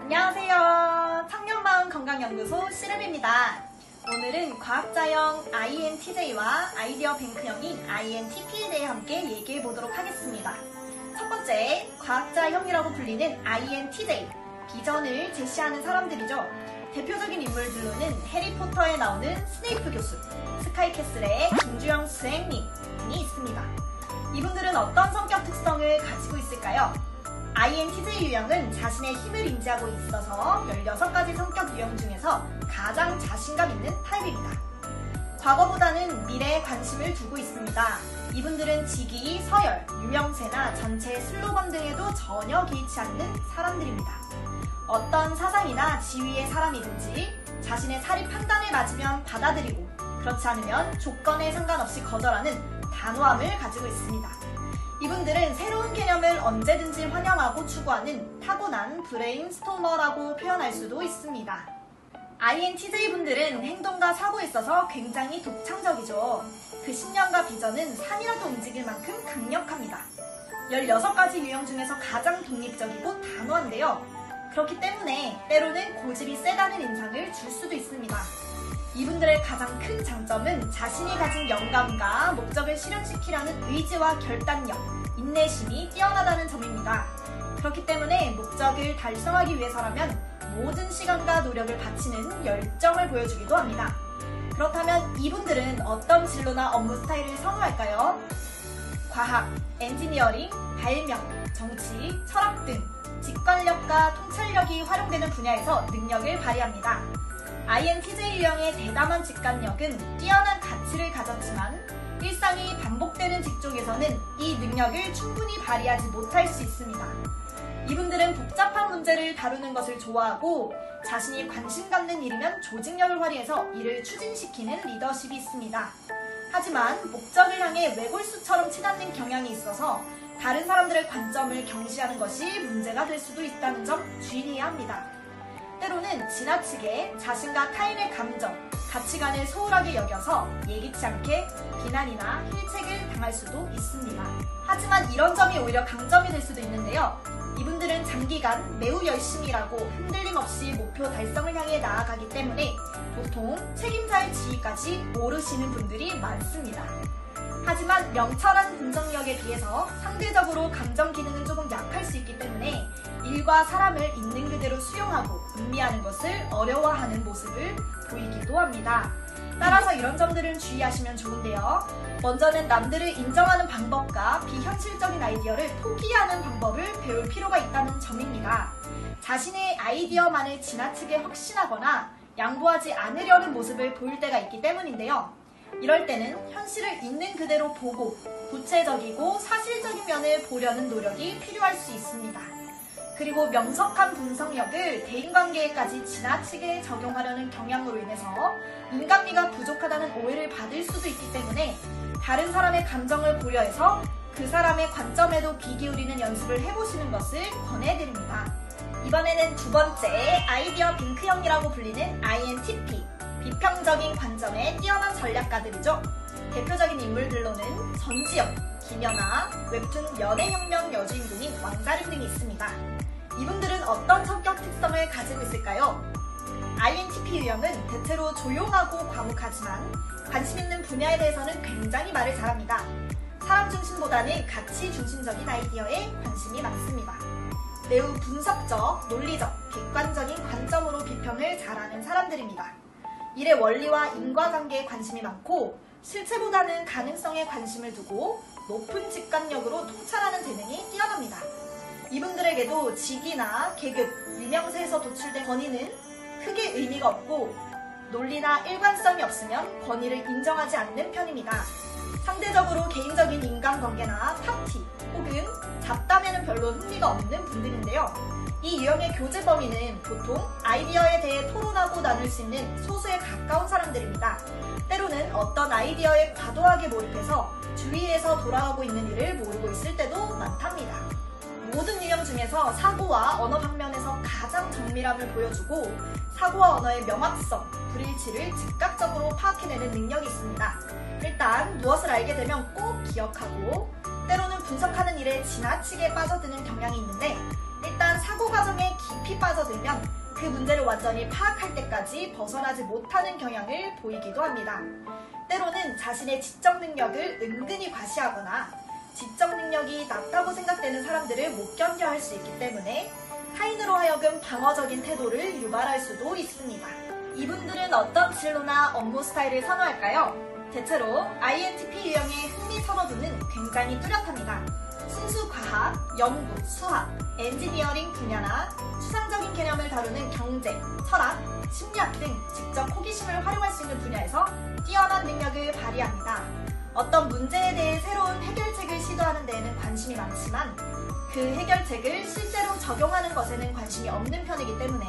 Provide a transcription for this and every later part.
안녕하세요. 청년마음건강연구소 시름입니다. 오늘은 과학자형 INTJ와 아이디어 뱅크형인 INTP에 대해 함께 얘기해 보도록 하겠습니다. 첫 번째, 과학자형이라고 불리는 INTJ, 비전을 제시하는 사람들이죠. 대표적인 인물들로는 해리포터에 나오는 스네이프 교수, 스카이캐슬의 김주영 수행님 등이 있습니다. 이분들은 어떤 성격 특성을 가지고 있을까요? INTJ 유형은 자신의 힘을 인지하고 있어서 16가지 성격 유형 중에서 가장 자신감 있는 타입입니다. 과거보다는 미래에 관심을 두고 있습니다. 이분들은 직위, 서열, 유명세나 전체 슬로건 등에도 전혀 개의치 않는 사람들입니다. 어떤 사상이나 지위의 사람이든지 자신의 사리 판단에 맞으면 받아들이고 그렇지 않으면 조건에 상관없이 거절하는 단호함을 가지고 있습니다. 이분들은 새로운 개념을 언제든지 환영하고 추구하는 타고난 브레인스토머라고 표현할 수도 있습니다. INTJ분들은 행동과 사고에 있어서 굉장히 독창적이죠. 그 신념과 비전은 산이라도 움직일 만큼 강력합니다. 16가지 유형 중에서 가장 독립적이고 단호한데요. 그렇기 때문에 때로는 고집이 세다는 인상을 줄 수도 있습니다. 이분들의 가장 큰 장점은 자신이 가진 영감과 목적을 실현시키려는 의지와 결단력, 인내심이 뛰어나다는 점입니다. 그렇기 때문에 목적을 달성하기 위해서라면 모든 시간과 노력을 바치는 열정을 보여주기도 합니다. 그렇다면 이분들은 어떤 진로나 업무 스타일을 선호할까요? 과학, 엔지니어링, 발명, 정치, 철학 등 직관력과 통찰력이 활용되는 분야에서 능력을 발휘합니다. INTJ 유형의 대담한 직관력은 뛰어난 가치를 가졌지만 일상이 반복되는 직종에서는 이 능력을 충분히 발휘하지 못할 수 있습니다. 이분들은 복잡한 문제를 다루는 것을 좋아하고 자신이 관심 갖는 일이면 조직력을 발휘해서 이를 추진시키는 리더십이 있습니다. 하지만 목적을 향해 외골수처럼 치닫는 경향이 있어서 다른 사람들의 관점을 경시하는 것이 문제가 될 수도 있다는 점 주의해야 합니다. 때로는 지나치게 자신과 타인의 감정, 가치관을 소홀하게 여겨서 예기치 않게 비난이나 힐책을 당할 수도 있습니다. 하지만 이런 점이 오히려 강점이 될 수도 있는데요. 이분들은 장기간 매우 열심히 일하고 흔들림 없이 목표 달성을 향해 나아가기 때문에 보통 책임자의 지위까지 모르시는 분들이 많습니다. 하지만 명철한 분석력에 비해서 상대적으로 감정 기능은 조금 약할 수 있기 때문에 일과 사람을 있는 그대로 수용하고 음미하는 것을 어려워하는 모습을 보이기도 합니다. 따라서 이런 점들은 주의하시면 좋은데요. 먼저는 남들을 인정하는 방법과 비현실적인 아이디어를 포기하는 방법을 배울 필요가 있다는 점입니다. 자신의 아이디어만을 지나치게 확신하거나 양보하지 않으려는 모습을 보일 때가 있기 때문인데요. 이럴 때는 현실을 있는 그대로 보고 구체적이고 사실적인 면을 보려는 노력이 필요할 수 있습니다. 그리고 명석한 분석력을 대인관계에까지 지나치게 적용하려는 경향으로 인해서 인간미가 부족하다는 오해를 받을 수도 있기 때문에 다른 사람의 감정을 고려해서 그 사람의 관점에도 귀 기울이는 연습을 해보시는 것을 권해드립니다. 이번에는 두 번째, 아이디어 뱅크형이라고 불리는 INTP, 비평적인 관점의 뛰어난 전략가들이죠. 대표적인 인물들로는 전지현, 김연아, 웹툰 연애혁명 여주인공인 왕자림 등이 있습니다. 이분들은 어떤 성격 특성을 가지고 있을까요? INTP 유형은 대체로 조용하고 과묵하지만 관심 있는 분야에 대해서는 굉장히 말을 잘합니다. 사람 중심보다는 가치 중심적인 아이디어에 관심이 많습니다. 매우 분석적, 논리적, 객관적인 관점으로 비평을 잘하는 사람들입니다. 일의 원리와 인과관계에 관심이 많고 실체보다는 가능성에 관심을 두고 높은 직관력으로 통찰하는 재능이 뛰어납니다. 이분들에게도 직위나 계급, 유명세에서 도출된 권위는 크게 의미가 없고 논리나 일관성이 없으면 권위를 인정하지 않는 편입니다. 상대적으로 개인적인 인간관계나 파티 혹은 잡담에는 별로 흥미가 없는 분들인데요. 이 유형의 교제 범위는 보통 아이디어에 대해 토론하고 나눌 수 있는 소수에 가까운 사람들입니다. 때로는 어떤 아이디어에 과도하게 몰입해서 주위에서 돌아가고 있는 일을 모르고 있을 때도 많답니다. 모든 유형 중에서 사고와 언어 방면에서 가장 정밀함을 보여주고 사고와 언어의 명확성, 불일치를 즉각적으로 파악해내는 능력이 있습니다. 일단 무엇을 알게 되면 꼭 기억하고 때로는 분석하는 일에 지나치게 빠져드는 경향이 있는데, 일단 사고 과정에 깊이 빠져들면 그 문제를 완전히 파악할 때까지 벗어나지 못하는 경향을 보이기도 합니다. 때로는 자신의 지적 능력을 은근히 과시하거나 지적 능력이 낮다고 생각되는 사람들을 못 견뎌 할 수 있기 때문에 타인으로 하여금 방어적인 태도를 유발할 수도 있습니다. 이분들은 어떤 진로나 업무 스타일을 선호할까요? 대체로 INTP 유형의 흥미 선호도는 굉장히 뚜렷합니다. 순수 과학, 연구, 수학, 엔지니어링 분야나 추상적인 개념을 다루는 경제, 철학, 심리학 등 직접 호기심을 활용할 수 있는 분야에서 뛰어난 능력을 발휘합니다. 어떤 문제에 대해 새로운 해결책을 시도하는 데에는 관심이 많지만 그 해결책을 실제로 적용하는 것에는 관심이 없는 편이기 때문에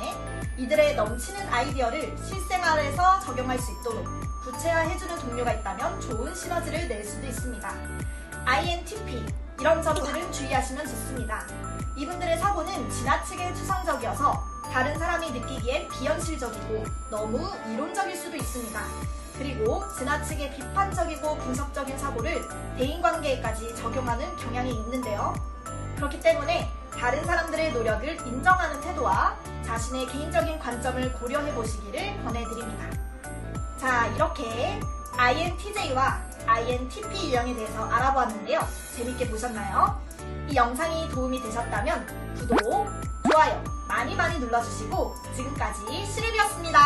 이들의 넘치는 아이디어를 실생활에서 적용할 수 있도록 구체화해주는 동료가 있다면 좋은 시너지를 낼 수도 있습니다. INTP, 이런 점들은 주의하시면 좋습니다. 이분들의 사고는 지나치게 추상적이어서 다른 사람이 느끼기엔 비현실적이고 너무 이론적일 수도 있습니다. 그리고 지나치게 비판적이고 분석적인 사고를 대인관계에까지 적용하는 경향이 있는데요. 그렇기 때문에 다른 사람들의 노력을 인정하는 태도와 자신의 개인적인 관점을 고려해 보시기를 권해드립니다. 자, 이렇게 INTJ와 INTP 유형에 대해서 알아보았는데요. 재밌게 보셨나요? 이 영상이 도움이 되셨다면 구독, 좋아요 많이 눌러주시고 지금까지 시립이었습니다.